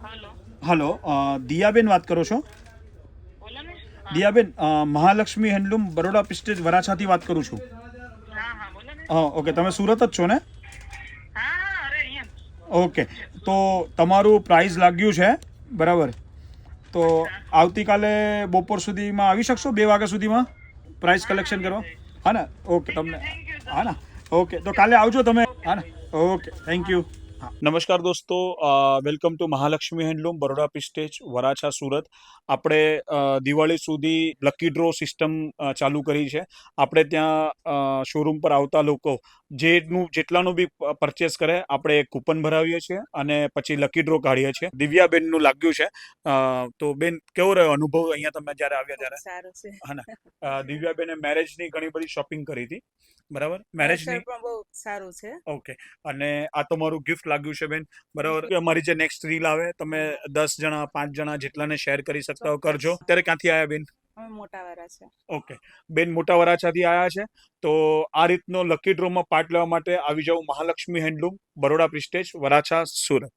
Hello. Hello, દિયાબેન વાત કરો છો? બોલો ને. હા દિયાબેન, મહાલક્ષ્મી હેન્ડલૂમ બરોડા પિસ્ટેજ વરાછાથી વાત કરું છું. હા હા બોલો ને. હા, ઓકે. તમે સુરત જ છો ને? હા હા અરે અહીંયા ઓકે. તો તમારું પ્રાઇસ લાગ્યું છે, બરાબર? તો અચ્છા. આવતીકાલે બપોર સુધીમાં આવી શકશો, 2 વાગ્યા સુધીમાં પ્રાઇસ હા કલેક્શન આવી કરવા? જઈશ. હા ને? ઓકે, થેન્ક યુ તમને. થેન્ક યુ હા ચલો. ને? ઓકે, તો કાલે આવજો તમે. ઓકે હા ને? ભાઈ. ઓકે, થેન્ક હા. યુ. હા, નમસ્કાર દોસ્તો, welcome to Mahalakshmi handloom Baroda પિસ્ટેજ વરાછા સુરત. આપણે દિવાળી સુધી લકી ડ્રો સિસ્ટમ ચાલુ કરી છે. આપણે ત્યાં શોરૂમ પર આવતા લોકો જેટલાનું બી પરચેસ કરે, આપણે એક કૂપન ભરાવીએ છીએ અને પછી લકી ડ્રો કાઢીએ છીએ. દિવ્યાબેનનું લાગ્યું છે. તો બેન, કેવો રહ્યો અનુભવ અહીંયા તમે જ્યારે આવ્યા ખૂબ ત્યારે? સારું છે. હા ને? દિવ્યાબેને મેરેજની ઘણી બધી શોપિંગ કરી હતી, બરાબર? હેરસ્ટાઈલ મેરેજની. પણ બહુ સારું છે. ઓકે. અને આ તમારું ગિફ્ટ લાગ્યું છે બેન, બરાબર? કે અમારી જે નેક્સ્ટ રીલ આવે, તમે 10 જણા 5 જણા જેટલાને શેર કરી શકતા હો કરજો. ચોક્કસ. અત્યારે ક્યાંથી આવ્યા બેન? અમે મોટા વાળા છે. ઓકે. બેન મોટા વરાછાથી આવ્યા છે. તો આ રીતનો લકી ડ્રોમાં પાર્ટ લેવા માટે આવી જાઓ મહાલક્ષ્મી હેન્ડલૂમ બરોડા પ્રિસ્ટેજ વરાછા સુરત.